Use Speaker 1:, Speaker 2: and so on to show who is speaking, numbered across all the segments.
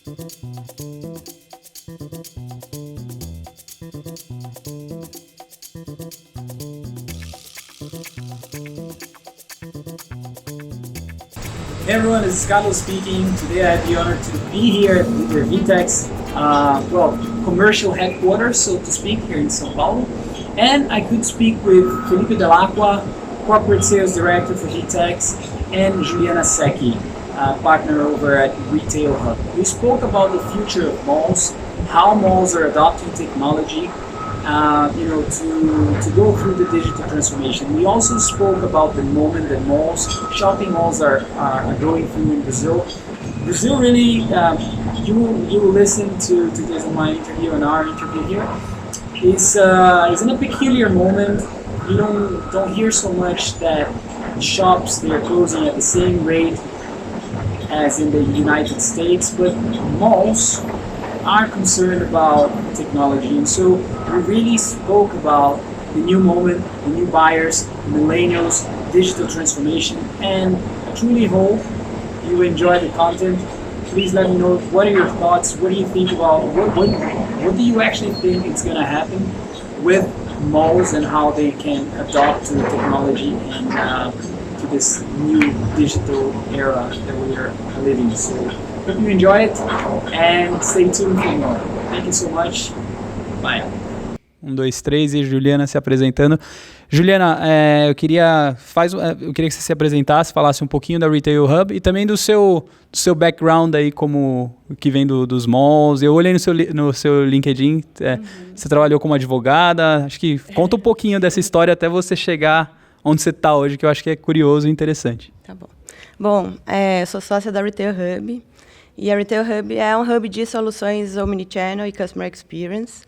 Speaker 1: Hey everyone, this is Carlos speaking. Today I have the honor to be here at the VTEX, commercial headquarters, so to speak, here in São Paulo. And I could speak with Felipe Delacqua, Corporate Sales Director for VTEX, and Juliana Secchi, partner over at Retail Hub. We spoke about the future of malls, how malls are adopting technology, to go through the digital transformation. We also spoke about the moment that shopping malls are going through in Brazil. Brazil really, you will listen to this in my interview and our interview here, is in a peculiar moment. You don't hear so much that shops, they are closing at the same rate as in the United States, but malls are concerned about technology, and so we really spoke about the new moment, the new buyers, millennials, digital transformation, and I truly hope you enjoy the content. Please let me know, what are your thoughts, what do you think about, what do you actually think is going to happen with malls and how they can adopt to technology and to this new digital era that we are living. So hope you enjoy it and stay tuned for more. Thank you so much. Bye.
Speaker 2: 1, 2, 3 e Juliana se apresentando. Juliana, eu queria que você se apresentasse, falasse um pouquinho da Retail Hub e também do seu background aí, como que vem dos malls. Eu olhei no seu LinkedIn, você trabalhou como advogada. Acho que conta um pouquinho dessa história até você chegar onde você está hoje, que eu acho que é curioso e interessante.
Speaker 3: Tá bom. Bom, eu sou sócia da Retail Hub, e a Retail Hub é um hub de soluções Omnichannel e Customer Experience.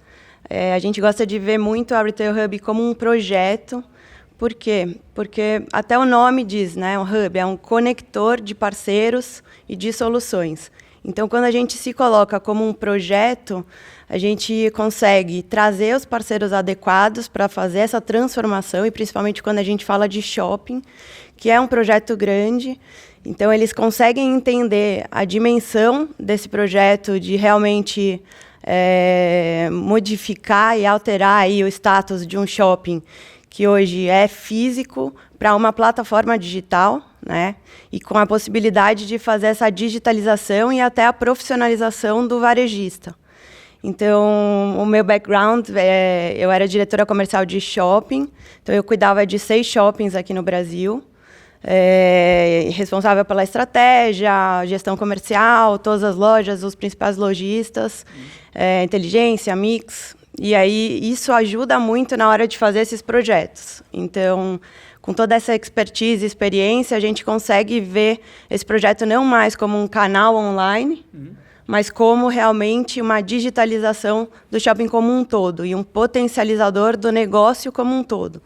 Speaker 3: A gente gosta de ver muito a Retail Hub como um projeto. Por quê? Porque até o nome diz, né? Um hub é um conector de parceiros e de soluções. Então, quando a gente se coloca como um projeto, a gente consegue trazer os parceiros adequados para fazer essa transformação, e principalmente quando a gente fala de shopping, que é um projeto grande. Então, eles conseguem entender a dimensão desse projeto de realmente modificar e alterar aí o status de um shopping que hoje é físico para uma plataforma digital, né? E com a possibilidade de fazer essa digitalização e até a profissionalização do varejista. Então, o meu background, eu era diretora comercial de shopping, então eu cuidava de 6 shoppings aqui no Brasil, responsável pela estratégia, gestão comercial, todas as lojas, os principais lojistas, inteligência, mix. E aí isso ajuda muito na hora de fazer esses projetos. Então, com toda essa expertise e experiência, a gente consegue ver esse projeto não mais como um canal online, mas como realmente uma digitalização do shopping como um todo e um potencializador do negócio como um todo.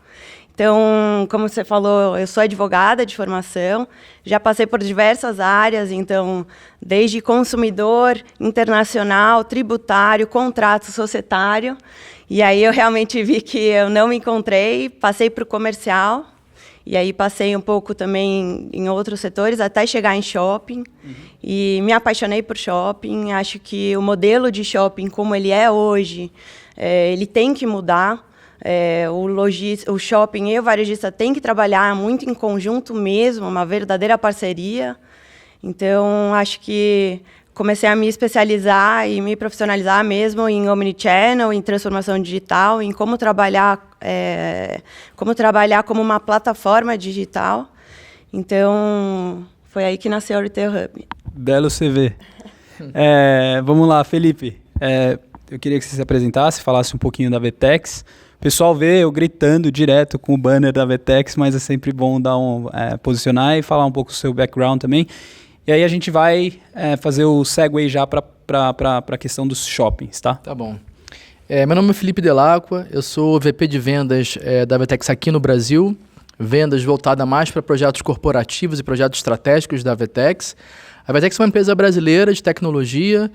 Speaker 3: Então, como você falou, eu sou advogada de formação, já passei por diversas áreas, então, desde consumidor, internacional, tributário, contrato societário, e aí eu realmente vi que eu não me encontrei, passei para o comercial, e aí passei um pouco também em outros setores, até chegar em shopping, e me apaixonei por shopping. Acho que o modelo de shopping, como ele é hoje, ele tem que mudar. O shopping e o varejista têm que trabalhar muito em conjunto mesmo, uma verdadeira parceria. Então, acho que comecei a me especializar e me profissionalizar mesmo em Omnichannel, em transformação digital, em como trabalhar como uma plataforma digital. Então, foi aí que nasceu o Retail Hub.
Speaker 2: Belo CV. Vamos lá, Felipe. Eu queria que você se apresentasse, falasse um pouquinho da VTEX. O pessoal vê eu gritando direto com o banner da VTEX, mas é sempre bom dar posicionar e falar um pouco do seu background também. E aí a gente vai fazer o segue já para a questão dos shoppings, tá?
Speaker 4: Tá bom. Meu nome é Felipe Delacqua, eu sou VP de vendas da VTEX aqui no Brasil. Vendas voltada mais para projetos corporativos e projetos estratégicos da VTEX. A VTEX é uma empresa brasileira de tecnologia.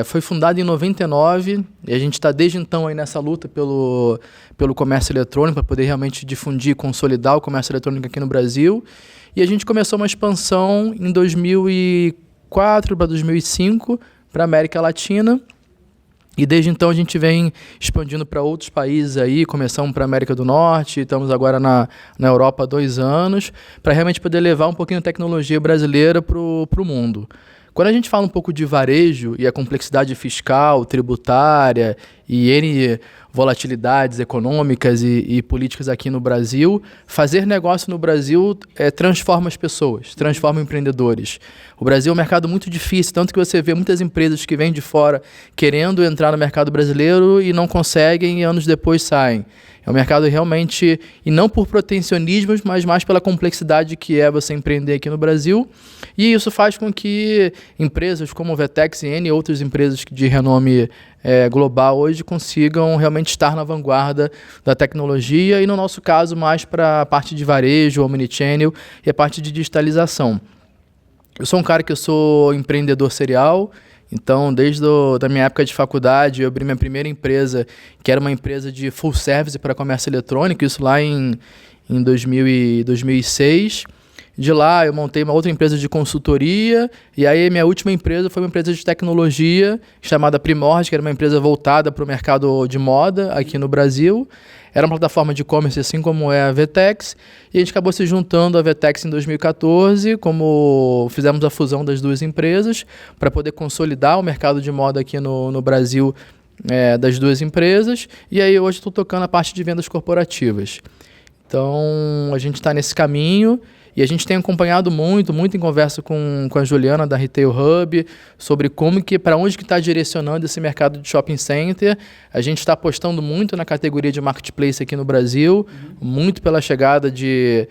Speaker 4: Foi fundada em 99 e a gente está desde então aí nessa luta pelo comércio eletrônico, para poder realmente difundir e consolidar o comércio eletrônico aqui no Brasil. E a gente começou uma expansão em 2004 2004 para 2005 para a América Latina. E desde então a gente vem expandindo para outros países aí, começamos para a América do Norte, estamos agora na Europa há 2 anos, para realmente poder levar um pouquinho de tecnologia brasileira para o mundo. Quando a gente fala um pouco de varejo e a complexidade fiscal, tributária e N volatilidades econômicas e políticas aqui no Brasil, fazer negócio no Brasil transforma as pessoas, transforma empreendedores. O Brasil é um mercado muito difícil, tanto que você vê muitas empresas que vêm de fora querendo entrar no mercado brasileiro e não conseguem e anos depois saem. É um mercado realmente, e não por protecionismos, mas mais pela complexidade que é você empreender aqui no Brasil. E isso faz com que empresas como a Vetex e N outras empresas de renome global hoje consigam realmente estar na vanguarda da tecnologia e, no nosso caso, mais para a parte de varejo, omnichannel e a parte de digitalização. Eu sou um cara que eu sou empreendedor serial. Então, desde da minha época de faculdade, eu abri minha primeira empresa, que era uma empresa de full service para comércio eletrônico, isso lá em 2006. De lá, eu montei uma outra empresa de consultoria, e aí minha última empresa foi uma empresa de tecnologia, chamada Primord, que era uma empresa voltada para o mercado de moda aqui no Brasil. Era uma plataforma de e-commerce, assim como é a Vetex, e a gente acabou se juntando à Vetex em 2014, como fizemos a fusão das duas empresas, para poder consolidar o mercado de moda aqui no Brasil das duas empresas, e aí hoje estou tocando a parte de vendas corporativas. Então, a gente está nesse caminho, e a gente tem acompanhado muito em conversa com a Juliana da Retail Hub, sobre para onde que está direcionando esse mercado de shopping center. A gente está apostando muito na categoria de marketplace aqui no Brasil, muito pela chegada de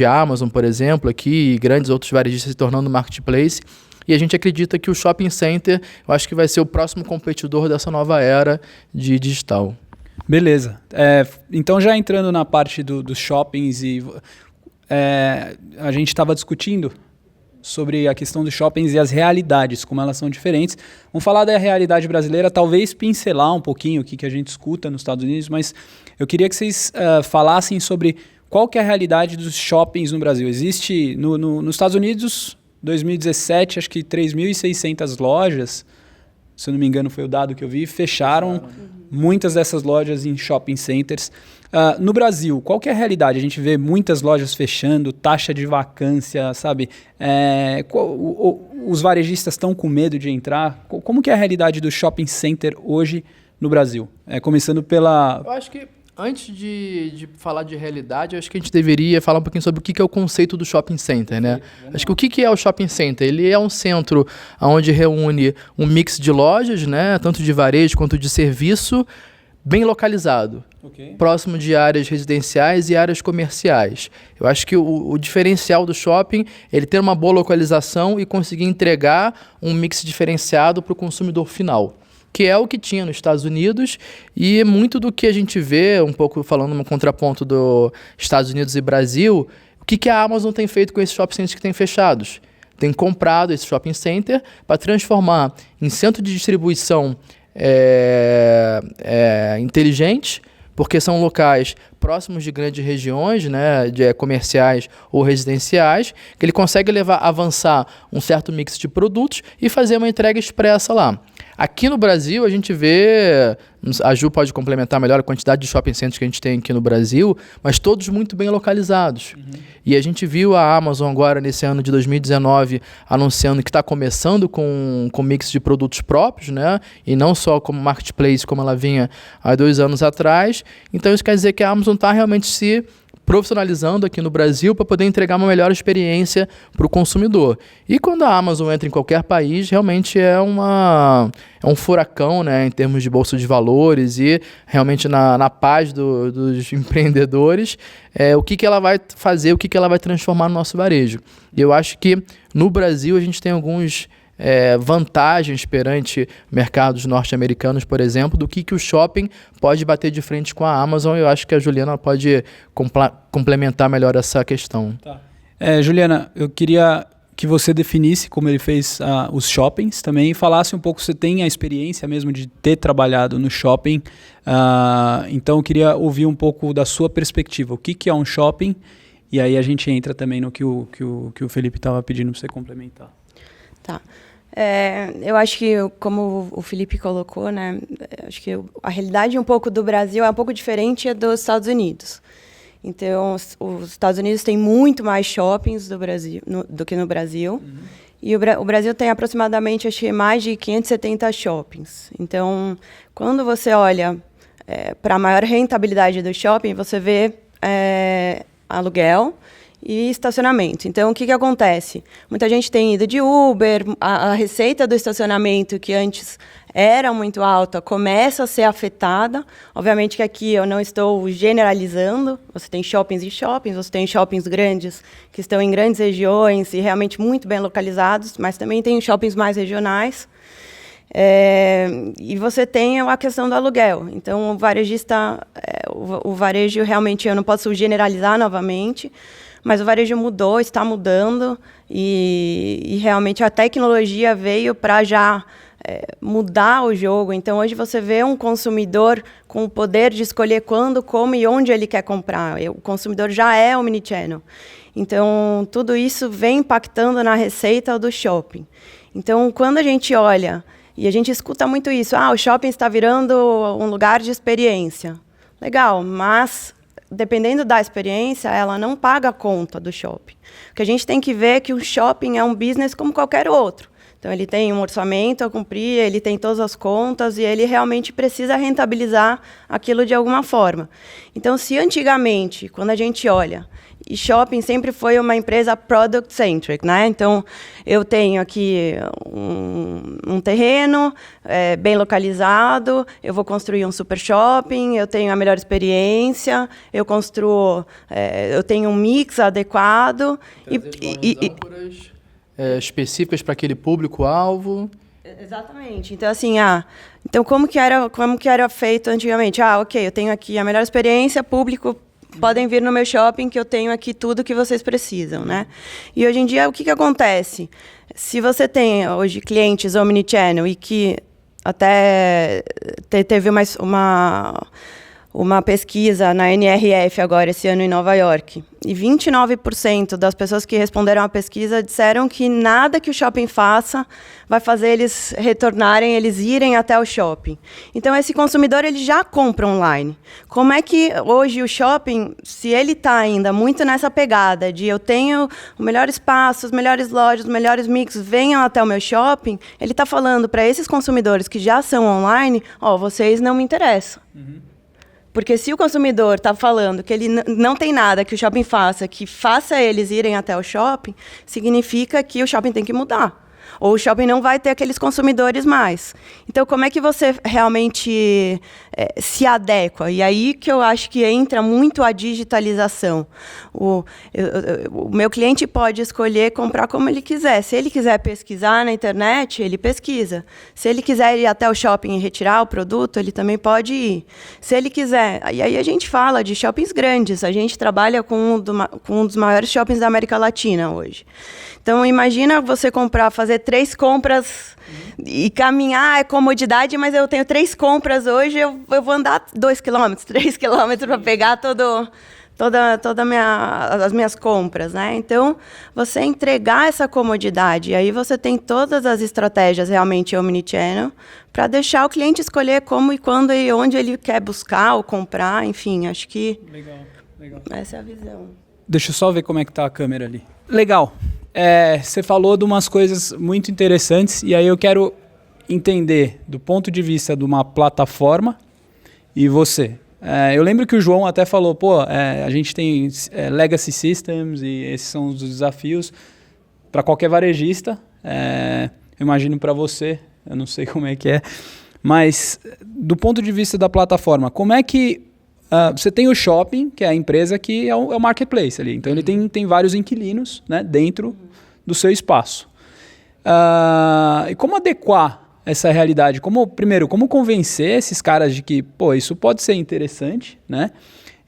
Speaker 4: Amazon, por exemplo, aqui, e grandes outros varejistas se tornando marketplace. E a gente acredita que o shopping center, eu acho que vai ser o próximo competidor dessa nova era de digital.
Speaker 2: Beleza. Então, já entrando na parte dos shoppings a gente estava discutindo sobre a questão dos shoppings e as realidades, como elas são diferentes. Vamos falar da realidade brasileira, talvez pincelar um pouquinho o que a gente escuta nos Estados Unidos, mas eu queria que vocês falassem sobre qual que é a realidade dos shoppings no Brasil. Existe, nos Estados Unidos, 2017, acho que 3.600 lojas, se eu não me engano foi o dado que eu vi, fecharam muitas dessas lojas em shopping centers. No Brasil, qual que é a realidade? A gente vê muitas lojas fechando, taxa de vacância, sabe? Os varejistas estão com medo de entrar. Como que é a realidade do shopping center hoje no Brasil? Começando pela...
Speaker 4: Eu acho que antes de falar de realidade, eu acho que a gente deveria falar um pouquinho sobre o que é o conceito do shopping center, né? Acho que o que é o shopping center? Ele é um centro onde reúne um mix de lojas, né? Tanto de varejo quanto de serviço, bem localizado, próximo de áreas residenciais e áreas comerciais. Eu acho que o diferencial do shopping é ele ter uma boa localização e conseguir entregar um mix diferenciado para o consumidor final, que é o que tinha nos Estados Unidos, e muito do que a gente vê, um pouco falando no contraponto dos Estados Unidos e Brasil, o que a Amazon tem feito com esses shopping centers que têm fechados? Tem comprado esse shopping center para transformar em centro de distribuição inteligente, porque são locais próximos de grandes regiões, né, comerciais ou residenciais, que ele consegue avançar um certo mix de produtos e fazer uma entrega expressa lá. Aqui no Brasil, a gente vê, a Ju pode complementar melhor a quantidade de shopping centers que a gente tem aqui no Brasil, mas todos muito bem localizados. E a gente viu a Amazon agora, nesse ano de 2019, anunciando que está começando com mix de produtos próprios, né? E não só como marketplace, como ela vinha há 2 anos atrás. Então, isso quer dizer que a Amazon está realmente se profissionalizando aqui no Brasil para poder entregar uma melhor experiência para o consumidor. E quando a Amazon entra em qualquer país, realmente é um furacão, né, em termos de bolsa de valores e realmente na paz dos empreendedores, o que ela vai fazer, o que ela vai transformar no nosso varejo. E eu acho que no Brasil a gente tem alguns vantagens perante mercados norte-americanos, por exemplo, do que o shopping pode bater de frente com a Amazon. Eu acho que a Juliana pode complementar melhor essa questão.
Speaker 2: Tá. Juliana, eu queria que você definisse como ele fez os shoppings também e falasse um pouco, você tem a experiência mesmo de ter trabalhado no shopping, então eu queria ouvir um pouco da sua perspectiva. O que é um shopping? E aí a gente entra também no que o Felipe estava pedindo para você complementar.
Speaker 3: Tá. Eu acho que, como o Felipe colocou, né, acho que a realidade um pouco do Brasil é um pouco diferente dos Estados Unidos. Então, os Estados Unidos têm muito mais shoppings do que no Brasil. E o Brasil tem aproximadamente, acho que, mais de 570 shoppings. Então, quando você olha para a maior rentabilidade do shopping, você vê aluguel e estacionamento. Então, o que acontece? Muita gente tem ido de Uber, a receita do estacionamento, que antes era muito alta, começa a ser afetada. Obviamente que aqui eu não estou generalizando, você tem shoppings e shoppings, você tem shoppings grandes que estão em grandes regiões e realmente muito bem localizados, mas também tem shoppings mais regionais. E você tem a questão do aluguel. Então, o varejista, o varejo realmente, eu não posso generalizar novamente, mas o varejo mudou, está mudando, e realmente a tecnologia veio para já mudar o jogo. Então, hoje você vê um consumidor com o poder de escolher quando, como e onde ele quer comprar. O consumidor já é omnichannel. Então, tudo isso vem impactando na receita do shopping. Então, quando a gente olha, e a gente escuta muito isso, o shopping está virando um lugar de experiência. Legal, mas dependendo da experiência, ela não paga a conta do shopping. O que a gente tem que ver é que o shopping é um business como qualquer outro. Então, ele tem um orçamento a cumprir, ele tem todas as contas e ele realmente precisa rentabilizar aquilo de alguma forma. Então, se antigamente, quando a gente olha, e shopping sempre foi uma empresa product-centric, né? Então, eu tenho aqui um terreno bem localizado, eu vou construir um super shopping, eu tenho a melhor experiência, eu construo, eu tenho um mix adequado.
Speaker 4: Específicas para aquele público-alvo.
Speaker 3: Exatamente. Então, assim, então como que era feito antigamente? Ok, eu tenho aqui a melhor experiência, público, podem vir no meu shopping que eu tenho aqui tudo que vocês precisam, né? E hoje em dia, o que acontece? Se você tem hoje clientes omnichannel e que até teve uma pesquisa na NRF agora, esse ano, em Nova York. E 29% das pessoas que responderam à pesquisa disseram que nada que o shopping faça vai fazer eles retornarem, eles irem até o shopping. Então, esse consumidor ele já compra online. Como é que hoje o shopping, se ele está ainda muito nessa pegada de eu tenho o melhor espaço, as melhores lojas, os melhores mix, venham até o meu shopping, ele está falando para esses consumidores que já são online, vocês não me interessam. Porque se o consumidor está falando que ele não tem nada que o shopping faça, que faça eles irem até o shopping, significa que o shopping tem que mudar. Ou o shopping não vai ter aqueles consumidores mais. Então, como é que você realmente se adequa? E aí que eu acho que entra muito a digitalização. O meu cliente pode escolher comprar como ele quiser. Se ele quiser pesquisar na internet, ele pesquisa. Se ele quiser ir até o shopping e retirar o produto, ele também pode ir. Se ele quiser... E aí a gente fala de shoppings grandes. A gente trabalha com um dos maiores shoppings da América Latina hoje. Então, imagina você fazer 3 compras e caminhar, é comodidade, mas eu tenho 3 compras hoje, eu vou andar 2 quilômetros, 3 quilômetros para pegar todas as minhas compras, né? Então, você entregar essa comodidade, e aí você tem todas as estratégias realmente omnichannel para deixar o cliente escolher como e quando e onde ele quer buscar ou comprar, enfim, acho que
Speaker 2: Legal.
Speaker 3: Essa é a visão.
Speaker 2: Deixa eu só ver como é que tá a câmera ali. Legal. Você falou de umas coisas muito interessantes e aí eu quero entender do ponto de vista de uma plataforma e você. Eu lembro que o João até falou, a gente tem legacy systems e esses são os desafios para qualquer varejista. Eu imagino para você, eu não sei como é que é, mas do ponto de vista da plataforma, como é que você tem o shopping, que é a empresa que é o marketplace ali. Então, ele tem vários inquilinos, né, dentro do seu espaço. E como adequar essa realidade? Primeiro, como convencer esses caras de que isso pode ser interessante, né?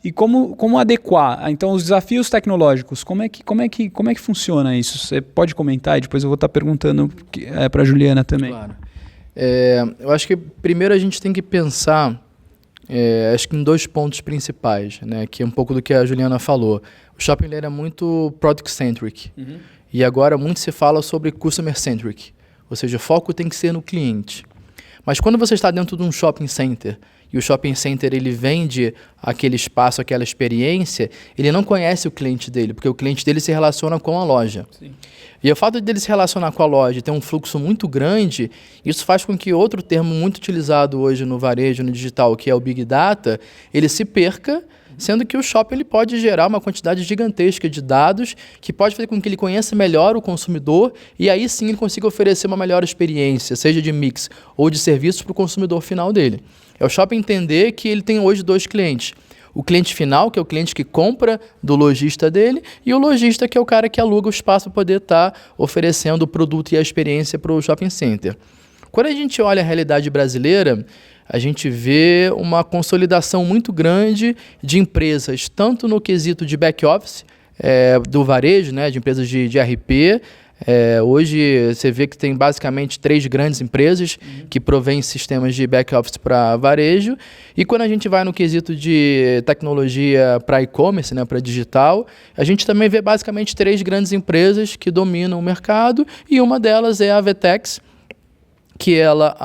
Speaker 2: E como adequar? Então, os desafios tecnológicos, como é que funciona isso? Você pode comentar e depois eu vou estar perguntando para a Juliana também.
Speaker 4: Claro. Eu acho que primeiro a gente tem que pensar... acho que em 2 pontos principais, né, que é um pouco do que a Juliana falou. O shopping ele era muito product-centric. E agora muito se fala sobre Customer Centric, ou seja, o foco tem que ser no cliente. Mas quando você está dentro de um shopping center, e o shopping center ele vende aquele espaço, aquela experiência, ele não conhece o cliente dele, porque o cliente dele se relaciona com a loja. Sim. E o fato dele se relacionar com a loja e ter um fluxo muito grande, isso faz com que outro termo muito utilizado hoje no varejo, no digital, que é o Big Data, ele se perca, sendo que o shopping ele pode gerar uma quantidade gigantesca de dados que pode fazer com que ele conheça melhor o consumidor e aí sim ele consiga oferecer uma melhor experiência, seja de mix ou de serviços para o consumidor final dele. É o shopping entender que ele tem hoje 2 clientes. O cliente final, que é o cliente que compra do lojista dele, e o lojista, que é o cara que aluga o espaço para poder estar oferecendo o produto e a experiência para o shopping center. Quando a gente olha a realidade brasileira, a gente vê uma consolidação muito grande de empresas, tanto no quesito de back-office, do varejo, né, de empresas de RP. Hoje você vê que tem basicamente 3 grandes empresas que provêm sistemas de back-office para varejo. E quando a gente vai no quesito de tecnologia para e-commerce, né, para digital, a gente também vê basicamente 3 grandes empresas que dominam o mercado, e uma delas é a Vetex, que ela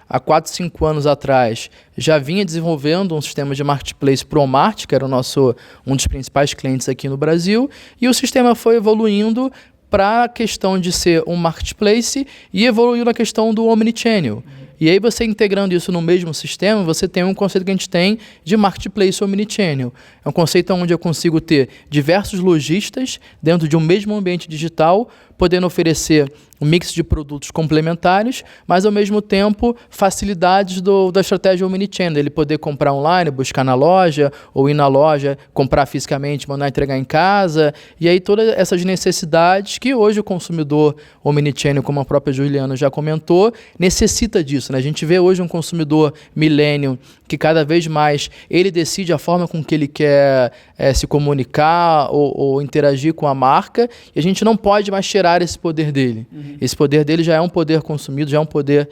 Speaker 4: há 4, 5 anos atrás já vinha desenvolvendo um sistema de marketplace ProMart, que era um dos principais clientes aqui no Brasil, e o sistema foi evoluindo para a questão de ser um marketplace e evoluiu na questão do omnichannel. E aí você integrando isso no mesmo sistema, você tem um conceito que a gente tem de marketplace omnichannel. É um conceito onde eu consigo ter diversos lojistas dentro de um mesmo ambiente digital, podendo oferecer um mix de produtos complementares, mas ao mesmo tempo facilidades da estratégia omnichannel, ele poder comprar online, buscar na loja, ou ir na loja, comprar fisicamente, mandar entregar em casa, e aí todas essas necessidades que hoje o consumidor omnichannel, como a própria Juliana já comentou, necessita disso, né? A gente vê hoje um consumidor millennial que cada vez mais ele decide a forma com que ele quer se comunicar ou interagir com a marca, e a gente não pode mais tirar esse poder dele. Esse poder dele já é um poder consumido, já é um poder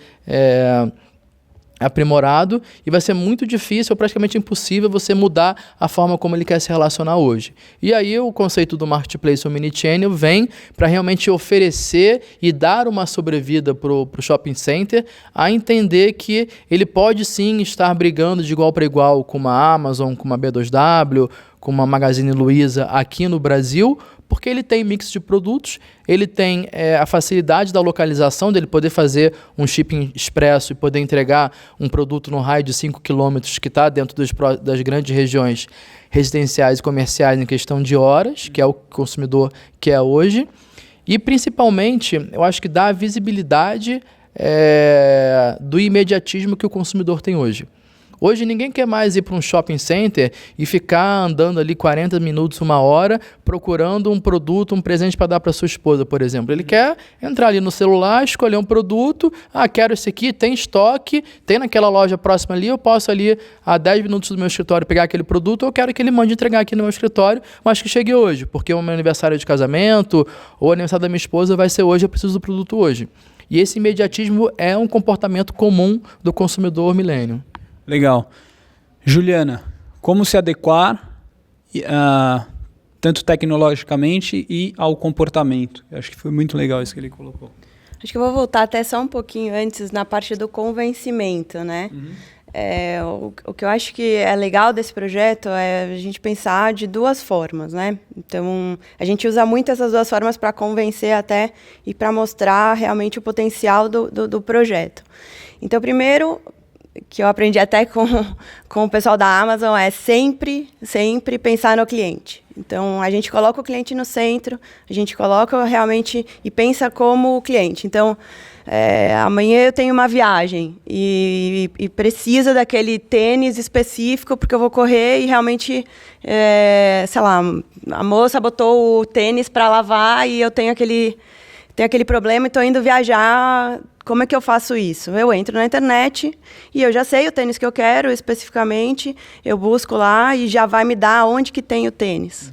Speaker 4: aprimorado, e vai ser muito difícil ou praticamente impossível você mudar a forma como ele quer se relacionar hoje. E aí o conceito do marketplace omnichannel vem para realmente oferecer e dar uma sobrevida para o shopping center a entender que ele pode sim estar brigando de igual para igual com uma Amazon, com uma B2W, com uma Magazine Luiza aqui no Brasil, porque ele tem mix de produtos, ele tem a facilidade da localização, dele poder fazer um shipping expresso e poder entregar um produto no raio de 5 km que está dentro das grandes regiões residenciais e comerciais em questão de horas, que é o que o consumidor quer hoje. E, principalmente, eu acho que dá a visibilidade do imediatismo que o consumidor tem hoje. Hoje ninguém quer mais ir para um shopping center e ficar andando ali 40 minutos, 1 hora, procurando um produto, um presente para dar para sua esposa, por exemplo. Ele quer entrar ali no celular, escolher um produto, quero esse aqui, tem estoque, tem naquela loja próxima ali, eu posso ali a 10 minutos do meu escritório pegar aquele produto, ou eu quero que ele mande entregar aqui no meu escritório, mas que chegue hoje, porque o meu aniversário de casamento ou o aniversário da minha esposa vai ser hoje, eu preciso do produto hoje. E esse imediatismo é um comportamento comum do consumidor milênio.
Speaker 2: Legal. Juliana, como se adequar tanto tecnologicamente e ao comportamento? Eu acho que foi muito legal isso que ele colocou.
Speaker 3: Acho que eu vou voltar até só um pouquinho antes na parte do convencimento, né? O que eu acho que é legal desse projeto é a gente pensar de 2 formas, né? Então, a gente usa muito essas 2 formas para convencer até e para mostrar realmente o potencial do projeto. Então, primeiro, que eu aprendi até com o pessoal da Amazon, é sempre pensar no cliente. Então, a gente coloca o cliente no centro, a gente coloca realmente e pensa como o cliente. Então, amanhã eu tenho uma viagem e precisa daquele tênis específico, porque eu vou correr e realmente, sei lá, a moça botou o tênis para lavar e eu tenho aquele problema e estou indo viajar. Como é que eu faço isso? Eu entro na internet e eu já sei o tênis que eu quero especificamente, eu busco lá e já vai me dar onde que tem o tênis.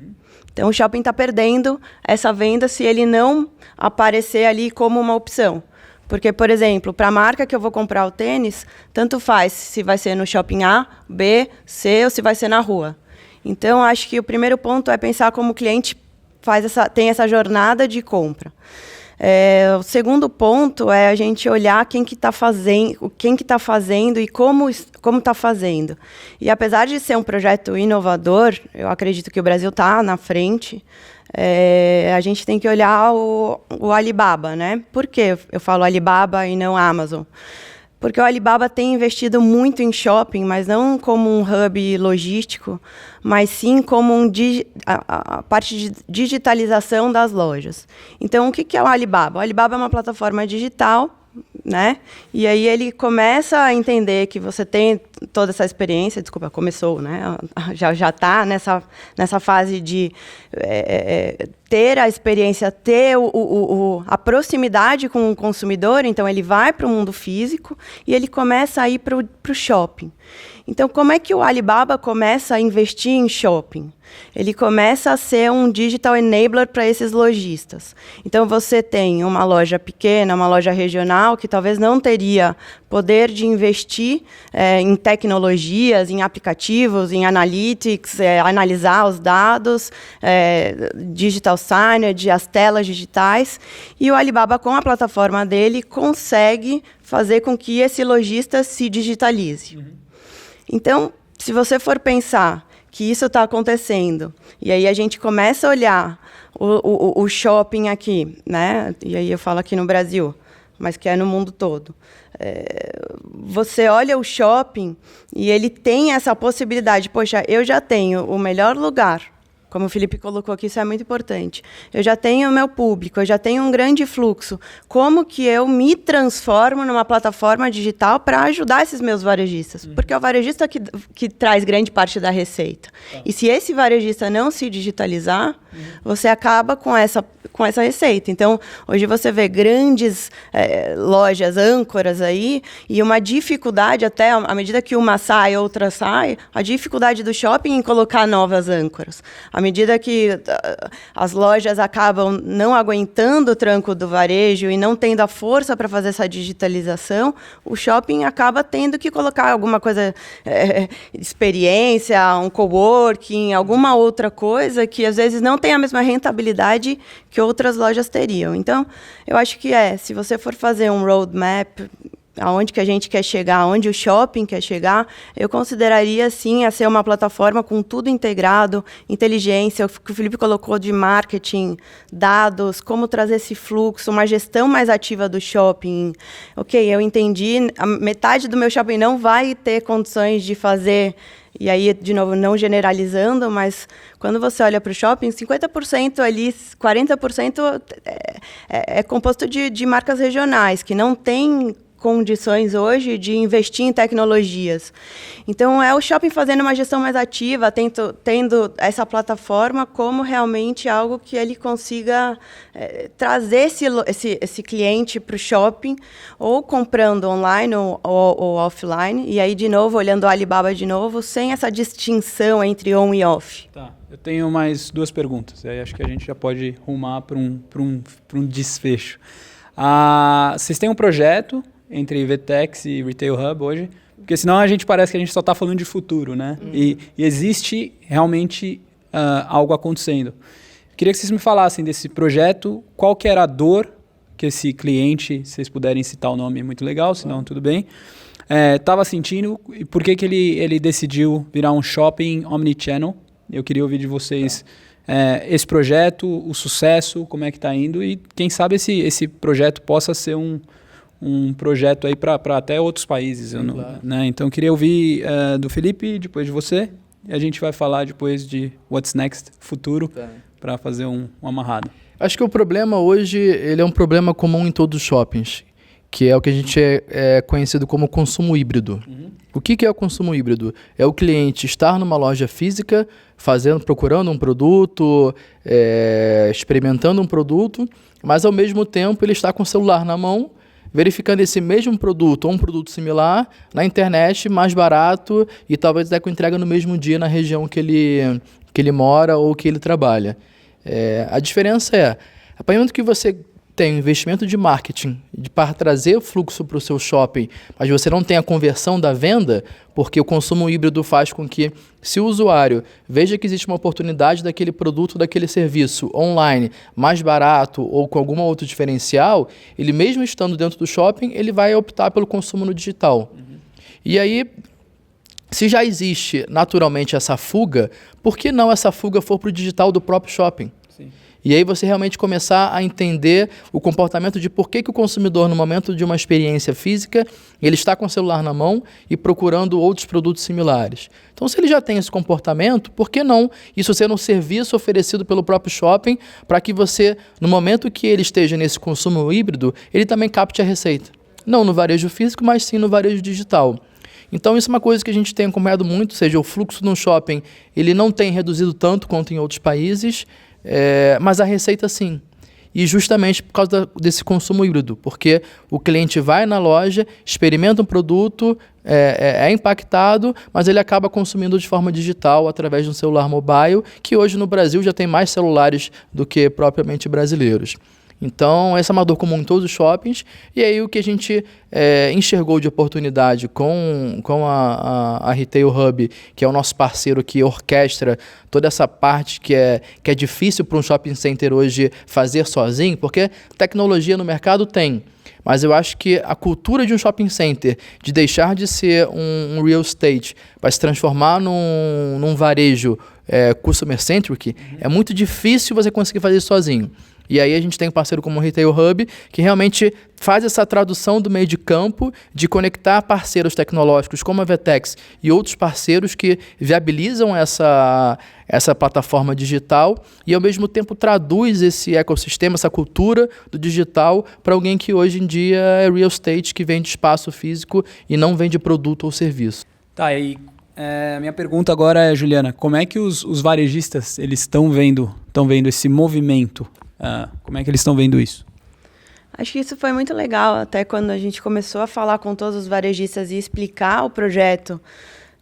Speaker 3: Então, o shopping está perdendo essa venda se ele não aparecer ali como uma opção. Porque, por exemplo, para a marca que eu vou comprar o tênis, tanto faz se vai ser no shopping A, B, C ou se vai ser na rua. Então, acho que o primeiro ponto é pensar como o cliente tem essa jornada de compra. O segundo ponto é a gente olhar quem que está fazendo e como está fazendo. E apesar de ser um projeto inovador, eu acredito que o Brasil está na frente. A gente tem que olhar o Alibaba, né? Por que eu falo Alibaba e não Amazon? Porque o Alibaba tem investido muito em shopping, mas não como um hub logístico, mas sim como a parte de digitalização das lojas. Então, o que é o Alibaba? O Alibaba é uma plataforma digital, né? E aí ele começa a entender que você tem toda essa experiência, começou, né? Já está nessa fase de ter a experiência, ter a proximidade com o consumidor. Então ele vai para o mundo físico e ele começa a ir para o shopping. Então, como é que o Alibaba começa a investir em shopping? Ele começa a ser um digital enabler para esses lojistas. Então, você tem uma loja pequena, uma loja regional, que talvez não teria poder de investir em tecnologias, em aplicativos, em analytics, analisar os dados, digital signage, as telas digitais. E o Alibaba, com a plataforma dele, consegue fazer com que esse lojista se digitalize. Então, se você for pensar que isso está acontecendo, e aí a gente começa a olhar o shopping aqui, né? E aí eu falo aqui no Brasil, mas que é no mundo todo. Você olha o shopping e ele tem essa possibilidade. Poxa, eu já tenho o melhor lugar. Como o Felipe colocou aqui, isso é muito importante. Eu já tenho o meu público, eu já tenho um grande fluxo. Como que eu me transformo numa plataforma digital para ajudar esses meus varejistas? Porque é o varejista que traz grande parte da receita. E se esse varejista não se digitalizar, você acaba com essa receita. Então, hoje você vê grandes lojas âncoras aí e uma dificuldade até, à medida que uma sai, outra sai, a dificuldade do shopping em colocar novas âncoras. À medida que as lojas acabam não aguentando o tranco do varejo e não tendo a força para fazer essa digitalização, o shopping acaba tendo que colocar alguma coisa, experiência, um coworking, alguma outra coisa que às vezes não tem a mesma rentabilidade que outras lojas teriam. Então, eu acho que se você for fazer um roadmap, aonde que a gente quer chegar, aonde o shopping quer chegar, eu consideraria, sim, a ser uma plataforma com tudo integrado, inteligência, o que o Felipe colocou de marketing, dados, como trazer esse fluxo, uma gestão mais ativa do shopping. Ok, eu entendi, a metade do meu shopping não vai ter condições de fazer. E aí, de novo, não generalizando, mas quando você olha para o shopping, 50% ali, 40% é composto de marcas regionais, que não têm condições hoje de investir em tecnologias. Então, é o shopping fazendo uma gestão mais ativa, tendo essa plataforma como realmente algo que ele consiga trazer esse cliente para o shopping, ou comprando online ou offline, e aí, de novo, olhando o Alibaba de novo, sem essa distinção entre on e off.
Speaker 2: Tá. Eu tenho mais 2 perguntas, aí acho que a gente já pode rumar para um desfecho. Vocês têm um projeto entre VTEX e Retail Hub hoje, porque senão a gente parece que a gente só está falando de futuro, né? E existe realmente algo acontecendo. Queria que vocês me falassem desse projeto, qual que era a dor que esse cliente, se vocês puderem citar o nome, é muito legal, senão tudo bem, estava sentindo, e por que ele decidiu virar um shopping omnichannel. Eu queria ouvir de vocês esse projeto, o sucesso, como é que está indo, e quem sabe esse projeto possa ser um projeto aí para até outros países.
Speaker 4: Claro.
Speaker 2: Né? Então, eu queria ouvir do Felipe, depois de você, e a gente vai falar depois de What's Next, futuro, para fazer um amarrado.
Speaker 4: Acho que o problema hoje ele é um problema comum em todos os shoppings, que é o que a gente é conhecido como consumo híbrido. O que é o consumo híbrido? É o cliente estar numa loja física, procurando um produto, experimentando um produto, mas ao mesmo tempo ele está com o celular na mão, verificando esse mesmo produto ou um produto similar na internet, mais barato e talvez até com entrega no mesmo dia na região que ele mora ou que ele trabalha. A diferença a partir do momento que você tem um investimento de marketing para trazer fluxo para o seu shopping, mas você não tem a conversão da venda, porque o consumo híbrido faz com que, se o usuário veja que existe uma oportunidade daquele produto, daquele serviço online mais barato ou com algum outro diferencial, ele mesmo estando dentro do shopping, ele vai optar pelo consumo no digital. E aí, se já existe naturalmente essa fuga, por que não essa fuga for para o digital do próprio shopping?
Speaker 2: Sim.
Speaker 4: E aí você realmente começar a entender o comportamento de por que o consumidor, no momento de uma experiência física, ele está com o celular na mão e procurando outros produtos similares. Então, se ele já tem esse comportamento, por que não isso ser um serviço oferecido pelo próprio shopping para que você, no momento que ele esteja nesse consumo híbrido, ele também capte a receita? Não no varejo físico, mas sim no varejo digital. Então, isso é uma coisa que a gente tem acompanhado muito, ou seja, o fluxo no shopping ele não tem reduzido tanto quanto em outros países, mas a receita sim. E justamente por causa desse consumo híbrido, porque o cliente vai na loja, experimenta um produto, é impactado, mas ele acaba consumindo de forma digital através de um celular mobile, que hoje no Brasil já tem mais celulares do que propriamente brasileiros. Então, essa é uma dor comum em todos os shoppings, e aí o que a gente enxergou de oportunidade com a Retail Hub, que é o nosso parceiro que orquestra toda essa parte que é difícil para um shopping center hoje fazer sozinho, porque tecnologia no mercado tem, mas eu acho que a cultura de um shopping center, de deixar de ser um real estate, para se transformar num varejo customer-centric, é muito difícil você conseguir fazer isso sozinho. E aí a gente tem um parceiro como o Retail Hub, que realmente faz essa tradução do meio de campo, de conectar parceiros tecnológicos como a Vetex e outros parceiros que viabilizam essa plataforma digital e, ao mesmo tempo, traduz esse ecossistema, essa cultura do digital para alguém que hoje em dia é real estate, que vende espaço físico e não vende produto ou serviço.
Speaker 2: Tá, e a minha pergunta agora é, Juliana, como é que os varejistas eles estão vendo esse movimento? Como é que eles estão vendo isso?
Speaker 3: Acho que isso foi muito legal, até quando a gente começou a falar com todos os varejistas e explicar o projeto,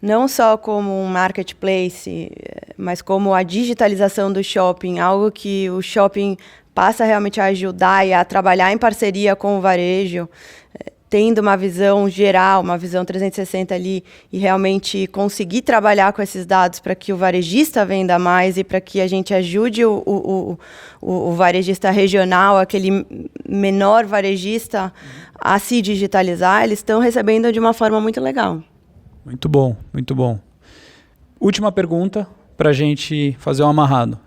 Speaker 3: não só como um marketplace, mas como a digitalização do shopping, algo que o shopping passa realmente a ajudar e a trabalhar em parceria com o varejo, tendo uma visão geral, uma visão 360 ali, e realmente conseguir trabalhar com esses dados para que o varejista venda mais e para que a gente ajude o varejista regional, aquele menor varejista, a se digitalizar, eles estão recebendo de uma forma muito legal.
Speaker 2: Muito bom, muito bom. Última pergunta para a gente fazer um amarrado.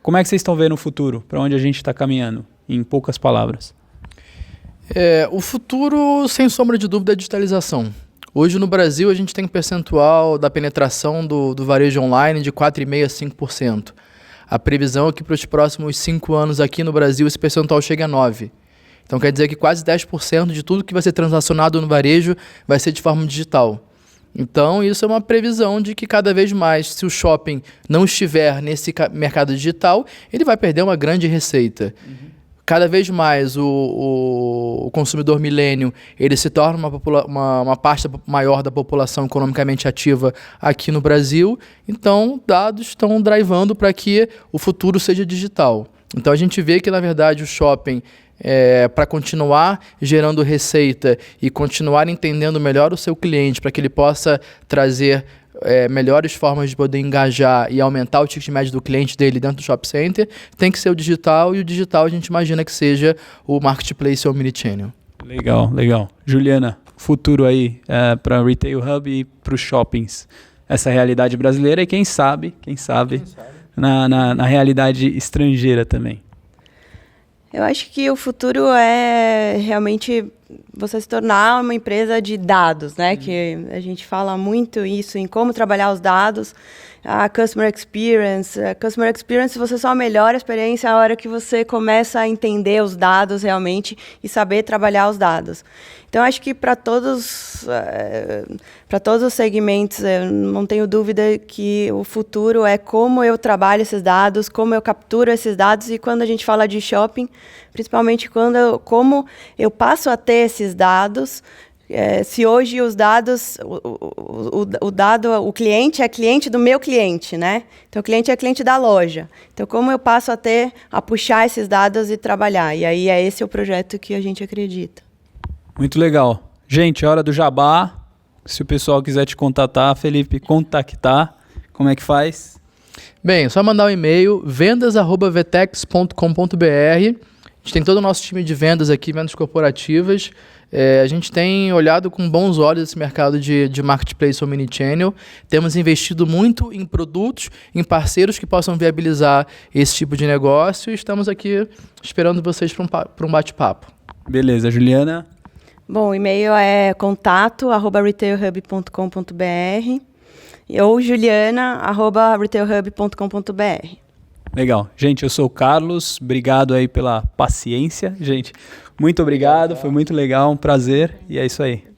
Speaker 2: Como é que vocês estão vendo o futuro? Para onde a gente está caminhando? Em poucas palavras.
Speaker 4: O futuro, sem sombra de dúvida, é a digitalização. Hoje no Brasil a gente tem um percentual da penetração do varejo online de 4,5% a 5%. A previsão é que para os próximos 5 anos aqui no Brasil esse percentual chegue a 9%. Então quer dizer que quase 10% de tudo que vai ser transacionado no varejo vai ser de forma digital. Então isso é uma previsão de que cada vez mais, se o shopping não estiver nesse mercado digital, ele vai perder uma grande receita. Cada vez mais o consumidor milênio ele se torna uma parte maior da população economicamente ativa aqui no Brasil. Então, dados estão drivando para que o futuro seja digital. Então, a gente vê que, na verdade, o shopping, para continuar gerando receita e continuar entendendo melhor o seu cliente, para que ele possa trazer melhores formas de poder engajar e aumentar o ticket médio do cliente dele dentro do shopping center, tem que ser o digital, e o digital a gente imagina que seja o marketplace ou omnichannel.
Speaker 2: Legal, legal. Juliana, futuro aí para o Retail Hub e para os shoppings, essa realidade brasileira e quem sabe na realidade estrangeira também.
Speaker 3: Eu acho que o futuro é realmente você se tornar uma empresa de dados, né? Que a gente fala muito isso em como trabalhar os dados, a customer experience. A customer experience você só melhora a experiência a hora que você começa a entender os dados realmente e saber trabalhar os dados. Então, acho que para todos os segmentos, eu não tenho dúvida que o futuro é como eu trabalho esses dados, como eu capturo esses dados, e quando a gente fala de shopping, principalmente como eu passo a ter esses dados, se hoje os dados, o cliente é cliente do meu cliente, né? Então, o cliente é cliente da loja. Então, como eu passo a puxar esses dados e trabalhar? E aí, é esse o projeto que a gente acredita.
Speaker 2: Muito legal. Gente, é hora do jabá. Se o pessoal quiser te contatar, Felipe, contactar, como é que faz?
Speaker 4: Bem, é só mandar um e-mail, vendas@vtex.com.br. A gente tem todo o nosso time de vendas aqui, vendas corporativas. A gente tem olhado com bons olhos esse mercado de marketplace omnichannel. Temos investido muito em produtos, em parceiros que possam viabilizar esse tipo de negócio. E estamos aqui esperando vocês para um bate-papo.
Speaker 2: Beleza, Juliana?
Speaker 3: Bom, o e-mail é contato@retailhub.com.br ou juliana@retailhub.com.br.
Speaker 2: Legal. Gente, eu sou o Carlos. Obrigado aí pela paciência. Gente, muito obrigado. Foi muito legal, um prazer. E é isso aí.